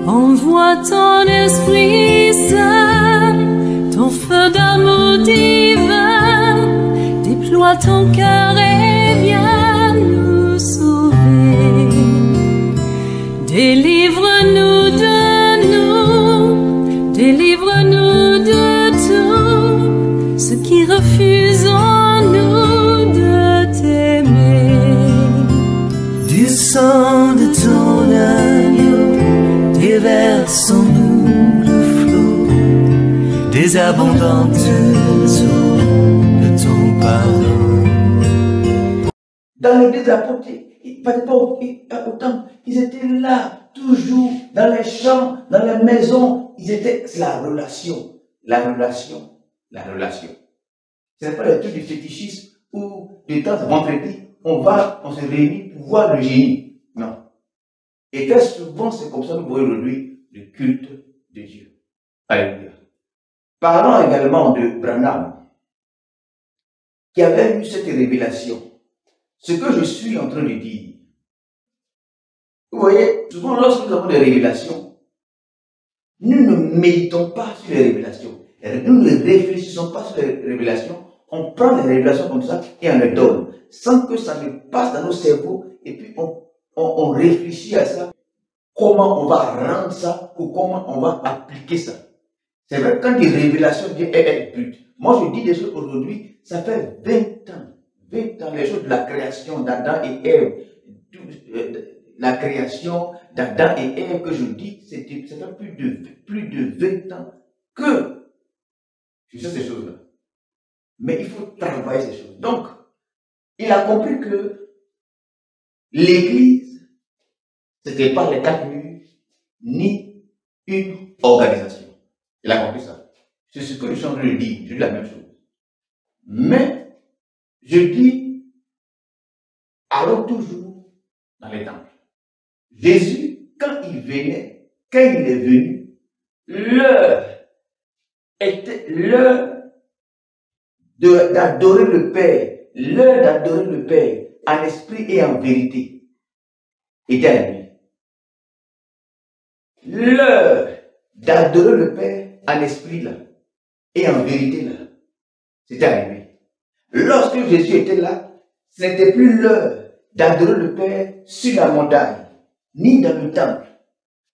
Envoie ton Esprit Saint, ton feu d'amour divin, déploie ton cœur et viens nous sauver. Délivre-nous de nous, délivre-nous de tout ce qui refuse en nous de t'aimer. Du sang de ton agneau, déversons-nous le flot des abondantes eaux de ton pardon. Dans l'église apôtre, ils ne pas autant, ils étaient là, toujours, dans les champs, dans les maisons, c'est la relation, la relation, la relation. Ce n'est pas le truc du fétichisme où, de temps à vendredi, on se réunit pour voir le génie. Non. Et très souvent, c'est comme ça que nous voyons aujourd'hui le culte de Dieu. Alléluia. Parlons également de Branham, qui avait eu cette révélation. Ce que je suis en train de dire. Vous voyez, souvent lorsque nous avons des révélations, nous ne méditons pas sur les révélations. Nous ne réfléchissons pas sur les révélations. On prend les révélations comme ça et on les donne, sans que ça ne passe dans nos cerveaux, et puis on réfléchit à ça, comment on va rendre ça, ou comment on va appliquer ça. C'est vrai que quand des révélations viennent être brutes. Moi je dis des choses aujourd'hui, ça fait 20 ans, les choses de la création d'Adam et Ève, la création d'Adam et Ève que je dis, ça fait plus de 20 ans que je sais ces choses-là. Mais il faut travailler ces choses. Donc, il a compris que l'Église, ce n'était pas les 4 murs, ni une organisation. Il a compris ça. C'est ce que je suis en train de dire. Je dis la même chose. Mais, je dis, allons toujours dans les temples. Jésus, quand il venait, quand il est venu, l'heure était l'heure d'adorer le Père, l'heure d'adorer le Père en esprit et en vérité était arrivée. L'heure d'adorer le Père en esprit là et en vérité là, c'était arrivé. Lorsque Jésus était là, ce n'était plus l'heure d'adorer le Père sur la montagne, ni dans le temple,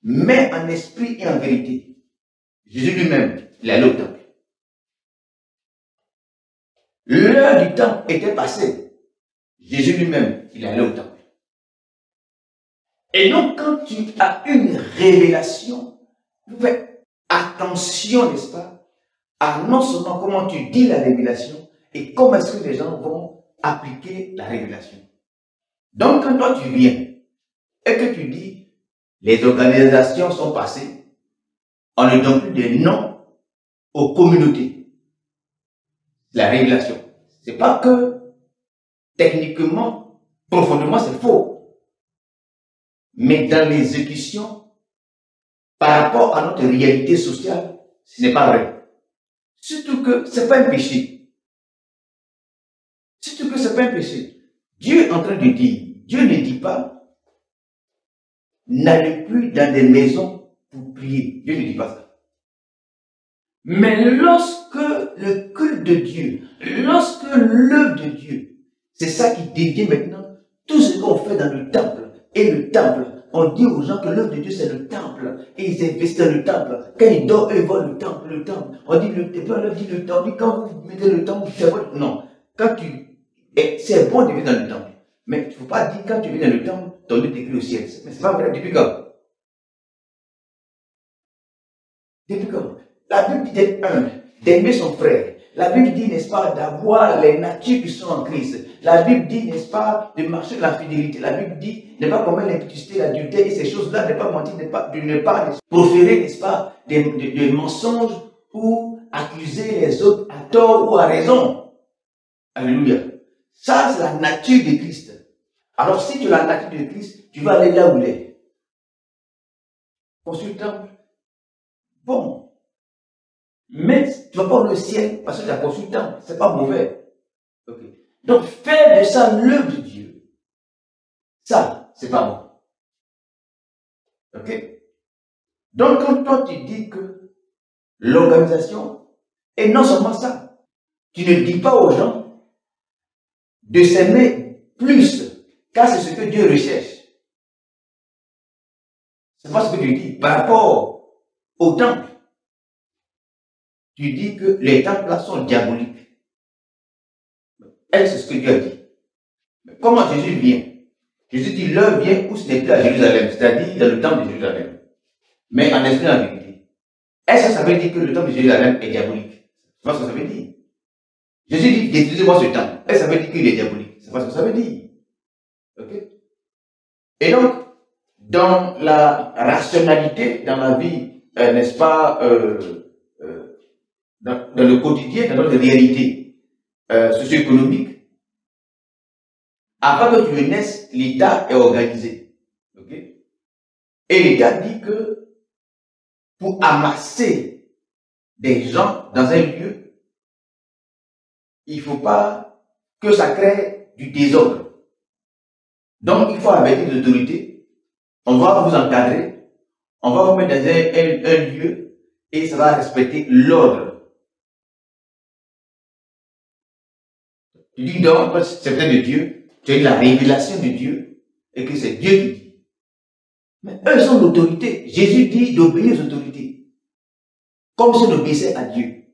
mais en esprit et en vérité. Jésus lui-même, il allait au temple. L'heure du temple était passée. Jésus lui-même, il allait au temple. Et donc, quand tu as une révélation, fais attention, n'est-ce pas, à non seulement comment tu dis la révélation, et comment est-ce que les gens vont appliquer la révélation. Donc, quand toi tu viens, et que tu dis, les organisations sont passées, on ne donne plus de noms aux communautés. La révélation. C'est pas que techniquement, profondément, c'est faux. Mais dans l'exécution, par rapport à notre réalité sociale, ce n'est pas vrai. Surtout que ce n'est pas un péché. Surtout que ce n'est pas un péché. Dieu est en train de dire, Dieu ne dit pas, n'allez plus dans des maisons pour prier. Dieu ne dit pas ça. Mais lorsque le culte de Dieu, lorsque l'œuvre de Dieu, c'est ça qui devient maintenant tout ce qu'on fait dans le temple. Et le temple, on dit aux gens que l'œuvre de Dieu c'est le temple. Et ils investissent dans le temple. Quand ils dorment, ils voient le temple, le temple. On dit le temple, on dit quand vous mettez le temple, c'est bon. Non. Quand c'est bon de vivre dans le temple. Mais il ne faut pas dire quand tu vis dans le temple, ton Dieu t'écrit au ciel. Mais c'est pas vrai. Depuis quand? Depuis quand? La Bible dit d'être humble, d'aimer son frère. La Bible dit, n'est-ce pas, d'avoir les natures qui sont en Christ. La Bible dit, n'est-ce pas, de marcher dans la fidélité. La Bible dit, ne pas commettre l'impudicité, l'adultère et ces choses-là, ne pas mentir, de ne pas proférer, n'est-ce pas, des mensonges ou accuser les autres à tort ou à raison. Alléluia. Ça, c'est la nature de Christ. Alors, si tu as la nature de Christ, tu vas aller là où il est. Consultant. Bon. Mais tu ne vas pas au ciel parce que tu as construit le temple. Ce n'est pas mauvais. Okay. Donc, faire de ça l'œuvre de Dieu. Ça, c'est pas bon. Ok? Donc, quand toi tu dis que l'organisation, et non seulement ça, tu ne dis pas aux gens de s'aimer plus, car c'est ce que Dieu recherche. C'est pas ce que tu dis. Par rapport au temple, tu dis que les temples là sont diaboliques. C'est ce que Dieu a dit. Mais comment Jésus vient? Jésus dit l'heure vient où ce n'est plus à Jérusalem, c'est-à-dire dans le temple de Jérusalem, mais en esprit et en vérité. Est-ce que ça veut dire que le temple de Jérusalem est diabolique? C'est pas ce que ça veut dire. Jésus dit détruisez-moi ce temple. Est-ce que ça veut dire qu'il est diabolique? C'est pas ce que ça veut dire. Ok? Et donc, dans la rationalité, dans la vie, n'est-ce pas, dans le quotidien, dans notre réalité socio-économique, avant que tu naisses, l'État est organisé. Okay? Et l'État dit que pour amasser des gens dans un lieu, il ne faut pas que ça crée du désordre. Donc, il faut avertir les autorités. On va vous encadrer. On va vous mettre dans un lieu et ça va respecter l'ordre. Tu dis donc, c'est vrai de Dieu. Tu as eu la révélation de Dieu et que c'est Dieu qui dit. Mais eux sont l'autorité. Jésus dit d'obéir aux autorités. Comme si on obéissait à Dieu.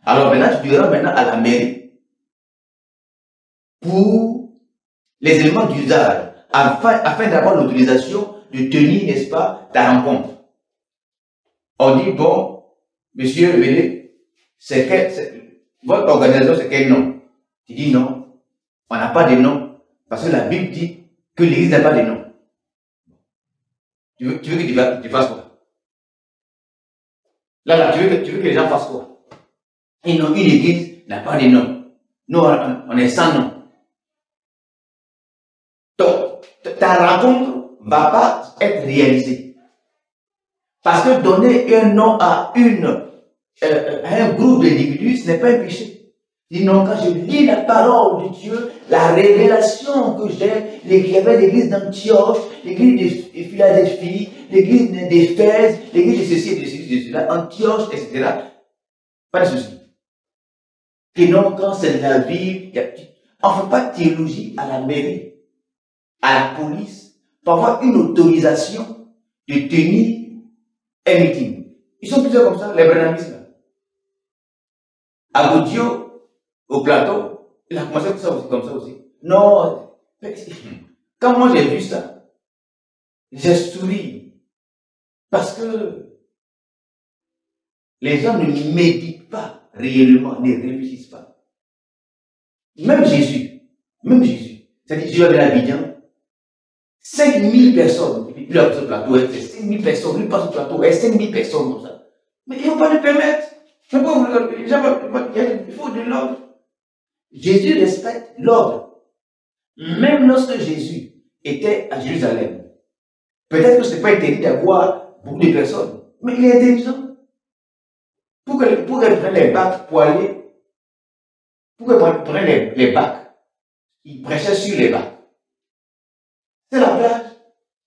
Alors maintenant, tu diras maintenant à la mairie pour les éléments d'usage afin d'avoir l'autorisation de tenir, n'est-ce pas, ta rencontre. On dit, bon, monsieur, venez, votre organisation, c'est quel nom? Tu dis non, on n'a pas de nom. Parce que la Bible dit que l'Église n'a pas de nom. Tu veux que tu fasses quoi? Là, tu veux que les gens fassent quoi? Et non, une Église n'a pas de nom. Nous, on est sans nom. Donc, ta rencontre ne va pas être réalisée. Parce que donner un nom à un groupe d'individus, ce n'est pas un péché. Dis non, quand je lis la parole de Dieu, la révélation que j'ai, il y avait l'église d'Antioche, l'église de Philadelphie, l'église d'Éphèse, l'église de ceci, de ceci, de cela, Antioche, etc. Pas de souci. Et non, quand c'est la vie, on ne fait pas de théologie à la mairie, à la police, pour avoir une autorisation de tenir un meeting. Ils sont plusieurs comme ça, les branhamistes. À Gaudio, au plateau, il a commencé comme ça aussi. Non, quand moi j'ai vu ça, j'ai souri. Parce que les gens ne méditent pas réellement, ne réfléchissent pas. Même Jésus, c'est-à-dire Jésus avait l'Abidjan, 5000 personnes, et puis il a passé au plateau, c'est 5000 personnes, lui passe au plateau, et 5000 personnes comme ça. Mais ils ne vont pas le permettre. Il faut de l'ordre. Jésus respecte l'ordre. Même lorsque Jésus était à Jérusalem, peut-être que ce n'est pas interdit d'avoir beaucoup de personnes, mais il est intelligent. Pour qu'elle prenne les bacs pour aller, pour qu'elle prenne les bacs, il prêchait sur les bacs. C'est la plage.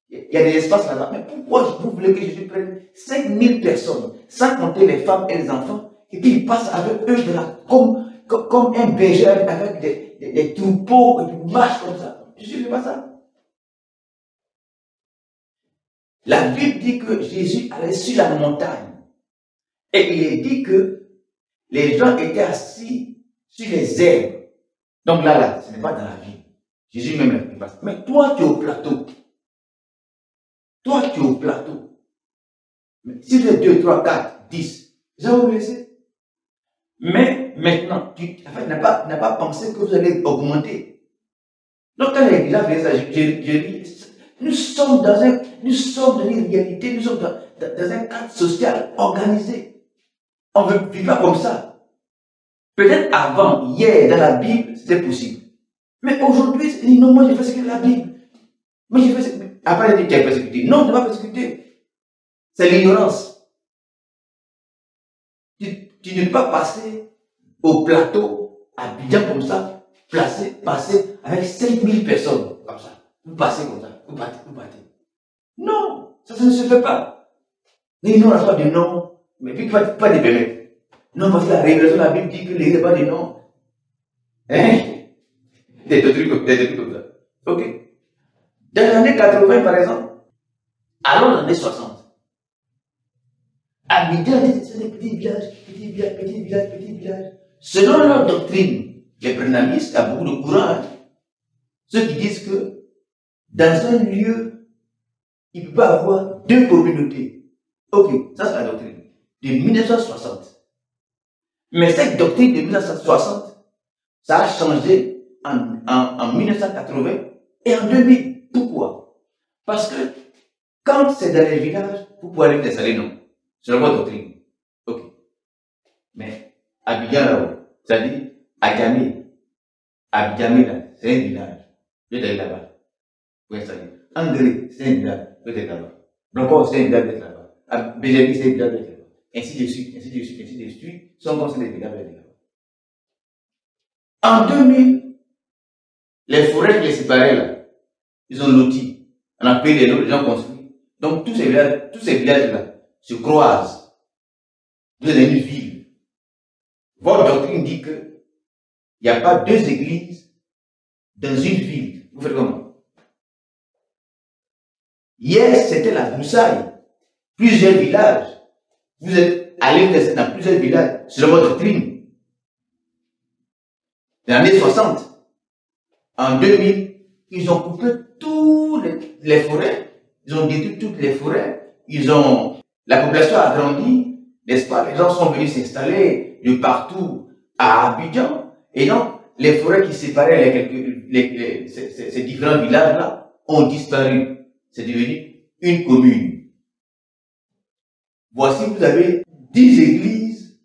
Il y a des espaces là-bas. Mais pourquoi vous voulez que Jésus prenne 5000 personnes, sans compter les femmes et les enfants, et puis il passe avec eux de la, comme un berger avec des troupeaux, et puis il marche comme ça. Jésus ne fait pas ça. La Bible dit que Jésus allait sur la montagne. Et il est dit que les gens étaient assis sur les herbes. Donc là, ce n'est pas dans la vie. Jésus même il passe. Mais toi, tu es au plateau. Toi, tu es au plateau. Mais si vous êtes 2, 3, 4, 10, vous allez vous laisser. Mais maintenant, tu n'as pas pensé que vous allez augmenter. Donc, quand les gens faisaient ça, je dis, nous sommes dans une réalité, nous sommes dans un cadre social organisé. On ne vit pas comme ça. Peut-être avant, hier, dans la Bible, c'était possible. Mais aujourd'hui, non, moi j'ai fait ce que la Bible. Mais j'ai fait ce que. Après, il dit, tu es persécuté. Non, tu n'es pas persécuté. C'est l'ignorance. Tu ne peux pas passer au plateau, à Abidjan comme ça, passer avec 5000 personnes, comme ça. Vous passez comme ça, vous partez. Non, ça ne se fait pas. Mais non, on n'a pas de nom. Mais puis, pas de permettre. Non, parce que la révélation de la Bible dit que l'Église n'a pas de nom. Hein? Des trucs comme ça. Ok. Dans les années 80, par exemple, allons dans les années 60. Abidjan, c'est des petits villages. Selon leur doctrine, les prénamistes, il y a beaucoup de courants. Hein? Ceux qui disent que dans un lieu, il ne peut pas avoir deux communautés. Ok, ça c'est la doctrine de 1960. Mais cette doctrine de 1960, ça a changé en 1980 et en 2000. Pourquoi? Parce que quand c'est dans les villages, vous pouvez aller t'installer, non. C'est la doctrine. Ok. Mais Abidjan là-haut, c'est-à-dire Adjamé. Adjamé là, c'est un village. Je vais aller là-bas. Vous pouvez installer. André, c'est un village. Vous pouvez être là-bas. Blanco, c'est un village d'être là-bas. Béjémy, c'est un village d'être là-bas. Ainsi de suite, ainsi de suite, ainsi de suite. Sont comme des villages d'être là-bas. En 2000, les forêts qui les séparaient là, ils ont loti. On a payé les lots, les gens construits. Donc tous ces villages-là se croisent. Vous avez une ville. Votre doctrine dit que il n'y a pas deux églises dans une ville. Vous faites comment? Hier, c'était la broussaille. Plusieurs villages. Vous êtes allés dans plusieurs villages. C'est votre doctrine. Dans les années 60. En 2000, ils ont coupé toutes les forêts. Ils ont détruit toutes les forêts. La population a grandi, n'est-ce pas? Les gens sont venus s'installer de partout à Abidjan. Et donc, les forêts qui séparaient ces différents villages-là ont disparu. C'est devenu une commune. Voici, vous avez 10 églises.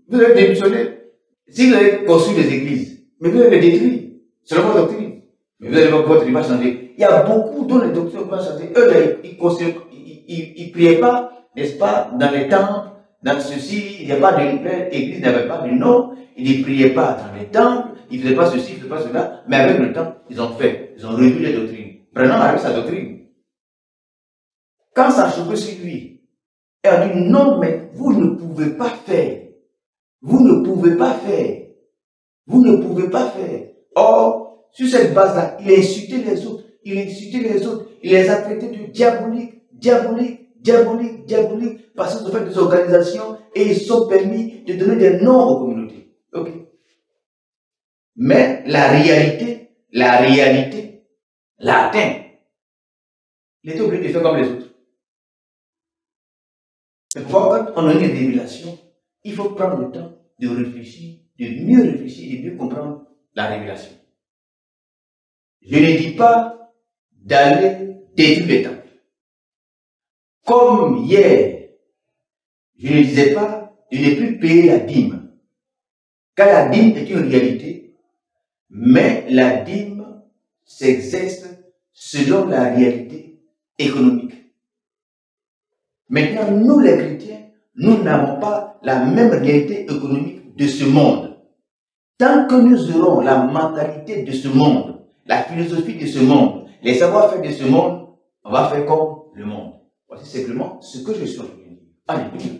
Vous avez démissionné. Si vous avez construit des églises, mais vous avez détruit. C'est la doctrine. Mais vous allez voir que votre vie va changer. Il y a beaucoup dont les doctrines vont changer. Eux, ils ne priaient pas, n'est-ce pas, dans les temples, dans ceci, il n'y a pas d'église, il n'y avait pas de nom, ils ne priaient pas dans les temples, ils ne faisaient pas ceci, ils ne faisaient pas cela, mais avec le temps, ils ont revu les doctrines. Prenons avec sa doctrine. Quand ça a chauffé sur lui, et on dit non, mais vous ne pouvez pas faire. Vous ne pouvez pas faire. Vous ne pouvez pas faire. Or, sur cette base-là, il a insulté les autres. Il les a traités de diaboliques, parce qu'ils ont fait des organisations et ils sont permis de donner des noms aux communautés. Ok. Mais la réalité l'a atteint. Il était obligé de faire comme les autres. C'est pourquoi quand on a une révélation, il faut prendre le temps de réfléchir, de mieux réfléchir et de mieux comprendre la révélation. Je ne dis pas d'aller détruire les temples. Comme hier, je ne disais pas de ne plus payer la dîme. Car la dîme est une réalité, mais la dîme s'exerce selon la réalité économique. Maintenant, nous les chrétiens, nous n'avons pas la même réalité économique de ce monde. Tant que nous aurons la mentalité de ce monde, la philosophie de ce monde, les savoir-faire de ce monde, on va faire comme le monde. Voici simplement ce que je suis en train de dire. Alléluia.